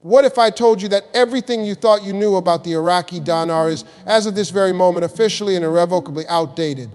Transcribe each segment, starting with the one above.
What if I told you that everything you thought you knew about the Iraqi dinar is, as of this very moment, officially and irrevocably outdated?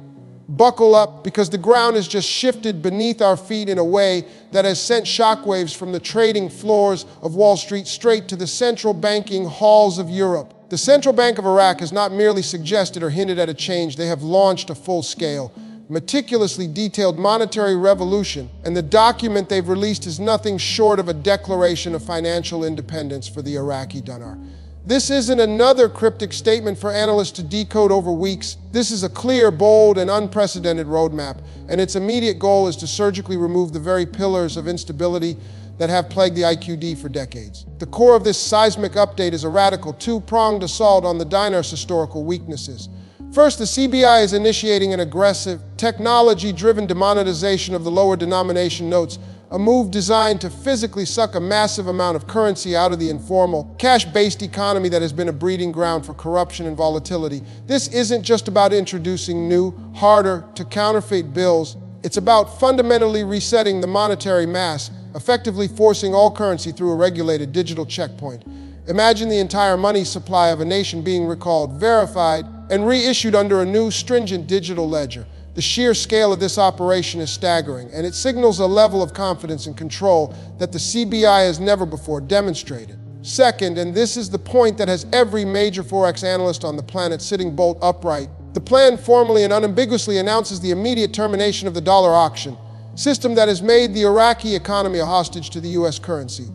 Buckle up, because the ground has just shifted beneath our feet in a way that has sent shockwaves from the trading floors of Wall Street straight to the central banking halls of Europe. The Central Bank of Iraq has not merely suggested or hinted at a change, they have launched a full-scale, meticulously detailed monetary revolution, and the document they've released is nothing short of a declaration of financial independence for the Iraqi dinar. This isn't another cryptic statement for analysts to decode over weeks. This is a clear, bold, and unprecedented roadmap, and its immediate goal is to surgically remove the very pillars of instability that have plagued the IQD for decades. The core of this seismic update is a radical two-pronged assault on the dinar's historical weaknesses. First, the CBI is initiating an aggressive, technology-driven demonetization of the lower denomination notes, a move designed to physically suck a massive amount of currency out of the informal, cash-based economy that has been a breeding ground for corruption and volatility. This isn't just about introducing new, harder-to-counterfeit bills. It's about fundamentally resetting the monetary mass, effectively forcing all currency through a regulated digital checkpoint. Imagine the entire money supply of a nation being recalled, verified, and reissued under a new, stringent digital ledger. The sheer scale of this operation is staggering, and it signals a level of confidence and control that the CBI has never before demonstrated. Second, and this is the point that has every major Forex analyst on the planet sitting bolt upright, the plan formally and unambiguously announces the immediate termination of the dollar auction, system that has made the Iraqi economy a hostage to the US currency.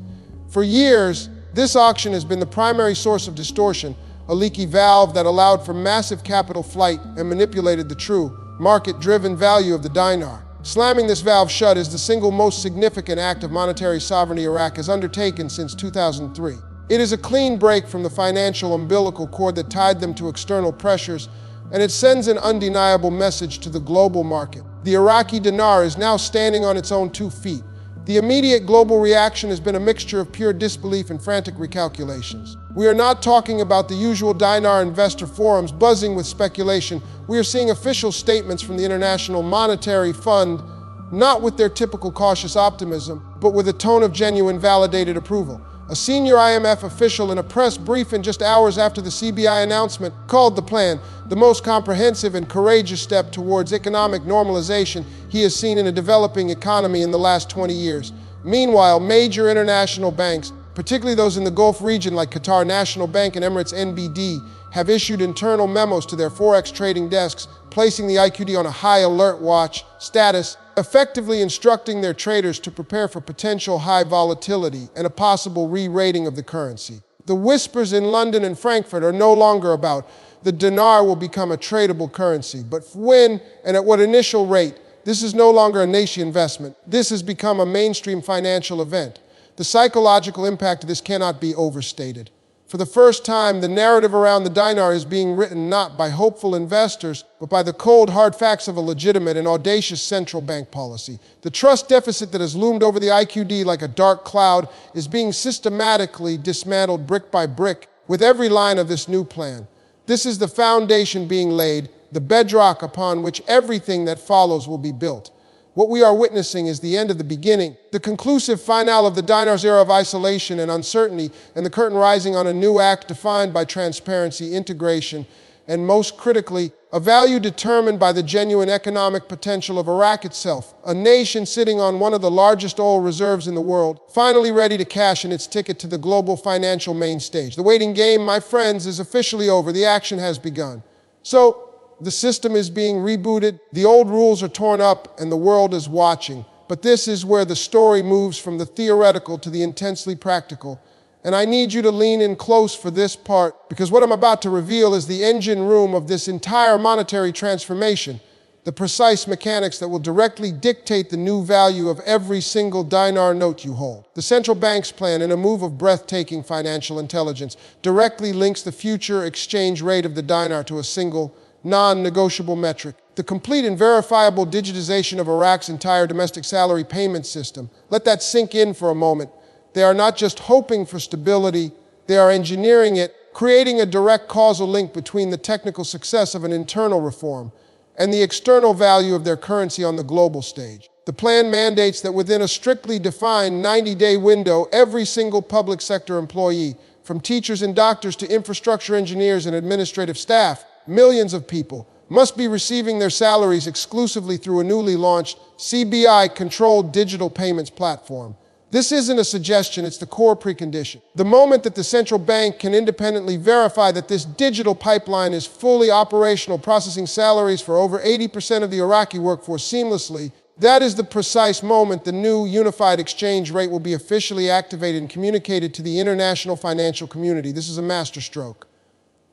For years, this auction has been the primary source of distortion, a leaky valve that allowed for massive capital flight and manipulated the true, market-driven value of the dinar. Slamming this valve shut is the single most significant act of monetary sovereignty Iraq has undertaken since 2003. It is a clean break from the financial umbilical cord that tied them to external pressures, and it sends an undeniable message to the global market. The Iraqi dinar is now standing on its own 2 feet. The immediate global reaction has been a mixture of pure disbelief and frantic recalculations. We are not talking about the usual dinar investor forums buzzing with speculation. We are seeing official statements from the International Monetary Fund, not with their typical cautious optimism, but with a tone of genuine validated approval. A senior IMF official in a press briefing just hours after the CBI announcement called the plan the most comprehensive and courageous step towards economic normalization he has seen in a developing economy in the last 20 years. Meanwhile, major international banks, particularly those in the Gulf region like Qatar National Bank and Emirates NBD, have issued internal memos to their Forex trading desks, placing the IQD on a high alert watch status, effectively instructing their traders to prepare for potential high volatility and a possible re-rating of the currency. The whispers in London and Frankfurt are no longer about the dinar will become a tradable currency, but when and at what initial rate. This is no longer a niche investment. This has become a mainstream financial event. The psychological impact of this cannot be overstated. For the first time, the narrative around the dinar is being written not by hopeful investors, but by the cold, hard facts of a legitimate and audacious central bank policy. The trust deficit that has loomed over the IQD like a dark cloud is being systematically dismantled brick by brick with every line of this new plan. This is the foundation being laid, the bedrock upon which everything that follows will be built. What we are witnessing is the end of the beginning, the conclusive finale of the dinar's era of isolation and uncertainty, and the curtain rising on a new act defined by transparency, integration, and most critically, a value determined by the genuine economic potential of Iraq itself, a nation sitting on one of the largest oil reserves in the world, finally ready to cash in its ticket to the global financial main stage. The waiting game, my friends, is officially over. The action has begun. So, the system is being rebooted, the old rules are torn up, and the world is watching. But this is where the story moves from the theoretical to the intensely practical. And I need you to lean in close for this part, because what I'm about to reveal is the engine room of this entire monetary transformation, the precise mechanics that will directly dictate the new value of every single dinar note you hold. The central bank's plan, in a move of breathtaking financial intelligence, directly links the future exchange rate of the dinar to a single, non-negotiable metric. The complete and verifiable digitization of Iraq's entire domestic salary payment system. Let that sink in for a moment. They are not just hoping for stability, they are engineering it, creating a direct causal link between the technical success of an internal reform and the external value of their currency on the global stage. The plan mandates that within a strictly defined 90-day window, every single public sector employee, from teachers and doctors to infrastructure engineers and administrative staff, millions of people, must be receiving their salaries exclusively through a newly launched CBI-controlled digital payments platform. This isn't a suggestion, it's the core precondition. The moment that the central bank can independently verify that this digital pipeline is fully operational, processing salaries for over 80% of the Iraqi workforce seamlessly, that is the precise moment the new unified exchange rate will be officially activated and communicated to the international financial community. This is a masterstroke.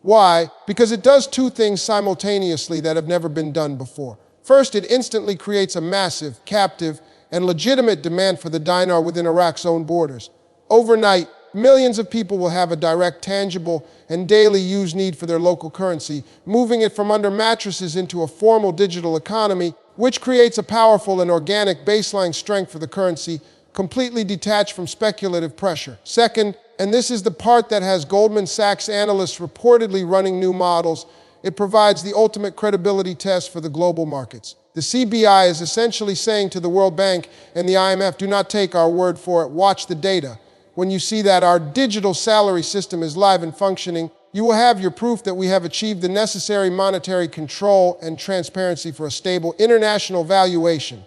Why? Because it does two things simultaneously that have never been done before. First, it instantly creates a massive, captive, and legitimate demand for the dinar within Iraq's own borders. Overnight, millions of people will have a direct, tangible, and daily use need for their local currency, moving it from under mattresses into a formal digital economy, which creates a powerful and organic baseline strength for the currency, completely detached from speculative pressure. Second, and this is the part that has Goldman Sachs analysts reportedly running new models, it provides the ultimate credibility test for the global markets. The CBI is essentially saying to the World Bank and the IMF, do not take our word for it, watch the data. When you see that our digital salary system is live and functioning, you will have your proof that we have achieved the necessary monetary control and transparency for a stable international valuation.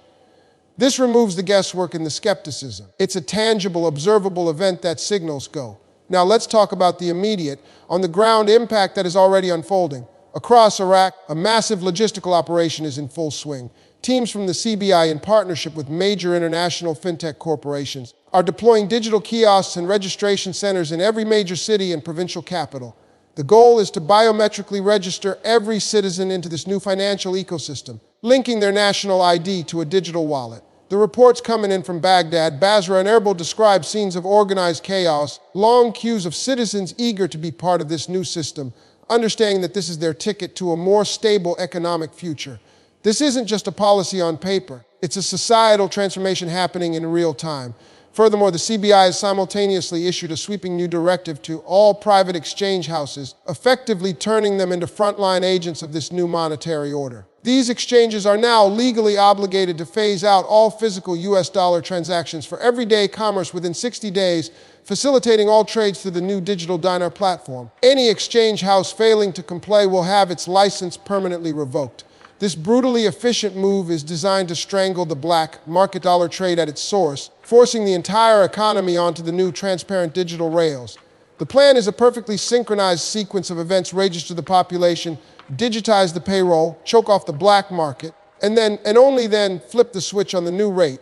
This removes the guesswork and the skepticism. It's a tangible, observable event that signals go. Now let's talk about the immediate, on-the-ground impact that is already unfolding. Across Iraq, a massive logistical operation is in full swing. Teams from the CBI, in partnership with major international fintech corporations, are deploying digital kiosks and registration centers in every major city and provincial capital. The goal is to biometrically register every citizen into this new financial ecosystem, linking their national ID to a digital wallet. The reports coming in from Baghdad, Basra, and Erbil describe scenes of organized chaos, long queues of citizens eager to be part of this new system, understanding that this is their ticket to a more stable economic future. This isn't just a policy on paper. It's a societal transformation happening in real time. Furthermore, the CBI has simultaneously issued a sweeping new directive to all private exchange houses, effectively turning them into frontline agents of this new monetary order. These exchanges are now legally obligated to phase out all physical US dollar transactions for everyday commerce within 60 days, facilitating all trades through the new digital dinar platform. Any exchange house failing to comply will have its license permanently revoked. This brutally efficient move is designed to strangle the black market dollar trade at its source, forcing the entire economy onto the new transparent digital rails. The plan is a perfectly synchronized sequence of events: register the population, digitize the payroll, choke off the black market, and only then flip the switch on the new rate.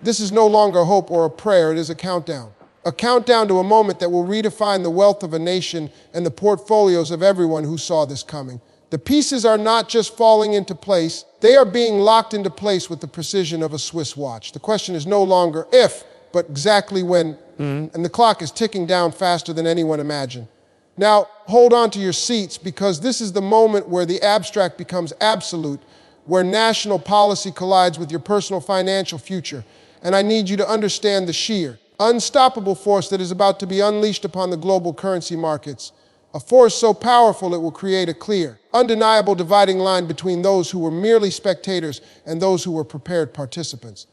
This is no longer hope or a prayer, it is a countdown. A countdown to a moment that will redefine the wealth of a nation and the portfolios of everyone who saw this coming. The pieces are not just falling into place, they are being locked into place with the precision of a Swiss watch. The question is no longer if, but exactly when, and the clock is ticking down faster than anyone imagined. Now, hold on to your seats, because this is the moment where the abstract becomes absolute, where national policy collides with your personal financial future. And I need you to understand the sheer, unstoppable force that is about to be unleashed upon the global currency markets. A force so powerful it will create a clear, undeniable dividing line between those who were merely spectators and those who were prepared participants.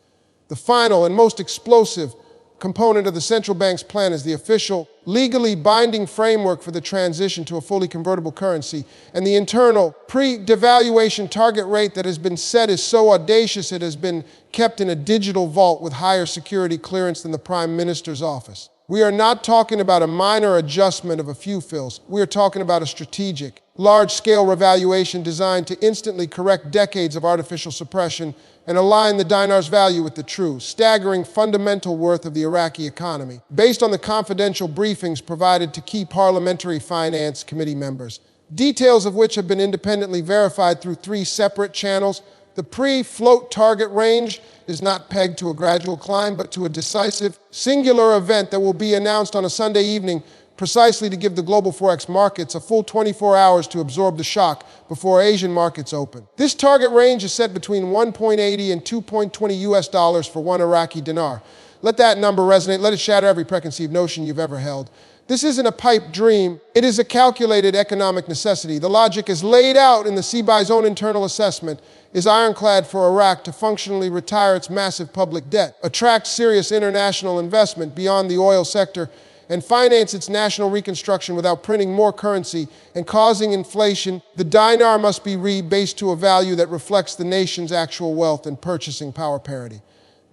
The final and most explosive component of the central bank's plan is the official, legally binding framework for the transition to a fully convertible currency, and the internal pre-devaluation target rate that has been set is so audacious it has been kept in a digital vault with higher security clearance than the Prime Minister's office. We are not talking about a minor adjustment of a few fills. We are talking about a strategic, large-scale revaluation designed to instantly correct decades of artificial suppression and align the dinar's value with the true, staggering fundamental worth of the Iraqi economy. Based on the confidential briefings provided to key Parliamentary Finance Committee members, details of which have been independently verified through 3 separate channels, the pre-float target range is not pegged to a gradual climb, but to a decisive, singular event that will be announced on a Sunday evening, precisely to give the global Forex markets a full 24 hours to absorb the shock before Asian markets open. This target range is set between 1.80 and 2.20 US dollars for 1 Iraqi dinar. Let that number resonate. Let it shatter every preconceived notion you've ever held. This isn't a pipe dream. It is a calculated economic necessity. The logic is laid out in the CBI's own internal assessment, is ironclad for Iraq to functionally retire its massive public debt, attract serious international investment beyond the oil sector, and finance its national reconstruction without printing more currency and causing inflation. The dinar must be rebased to a value that reflects the nation's actual wealth and purchasing power parity.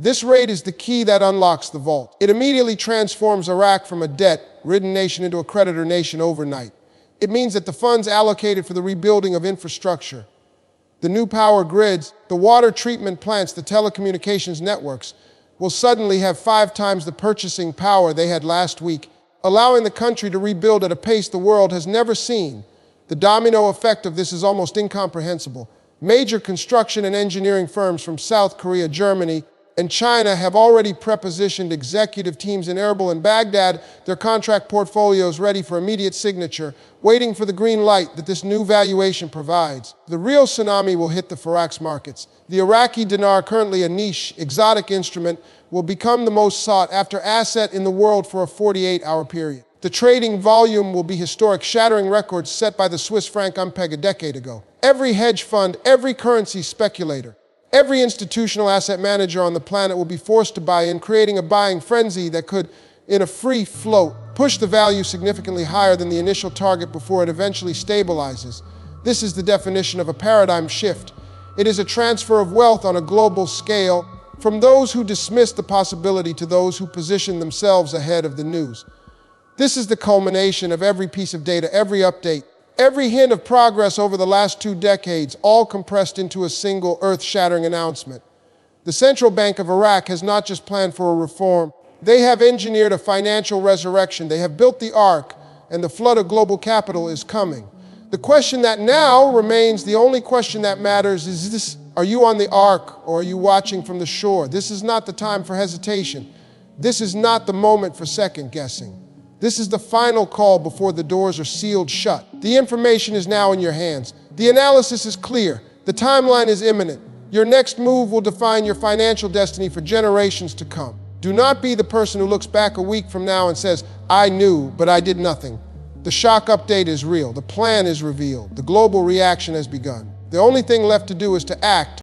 This rate is the key that unlocks the vault. It immediately transforms Iraq from a debt-ridden nation into a creditor nation overnight. It means that the funds allocated for the rebuilding of infrastructure, the new power grids, the water treatment plants, the telecommunications networks, will suddenly have 5 times the purchasing power they had last week, allowing the country to rebuild at a pace the world has never seen. The domino effect of this is almost incomprehensible. Major construction and engineering firms from South Korea, Germany, and China have already prepositioned executive teams in Erbil and Baghdad, their contract portfolios ready for immediate signature, waiting for the green light that this new valuation provides. The real tsunami will hit the Forex markets. The Iraqi Dinar, currently a niche, exotic instrument, will become the most sought-after asset in the world for a 48-hour period. The trading volume will be historic, shattering records set by the Swiss franc MPEG a decade ago. Every hedge fund, every currency speculator, every institutional asset manager on the planet will be forced to buy in, creating a buying frenzy that could, in a free float, push the value significantly higher than the initial target before it eventually stabilizes. This is the definition of a paradigm shift. It is a transfer of wealth on a global scale, from those who dismiss the possibility to those who position themselves ahead of the news. This is the culmination of every piece of data, every update, every hint of progress over the last 2 decades, all compressed into a single earth-shattering announcement. The Central Bank of Iraq has not just planned for a reform, they have engineered a financial resurrection. They have built the ark, and the flood of global capital is coming. The question that now remains, the only question that matters, is this: are you on the ark or are you watching from the shore? This is not the time for hesitation. This is not the moment for second guessing. This is the final call before the doors are sealed shut. The information is now in your hands. The analysis is clear. The timeline is imminent. Your next move will define your financial destiny for generations to come. Do not be the person who looks back a week from now and says, "I knew, but I did nothing." The shock update is real. The plan is revealed. The global reaction has begun. The only thing left to do is to act.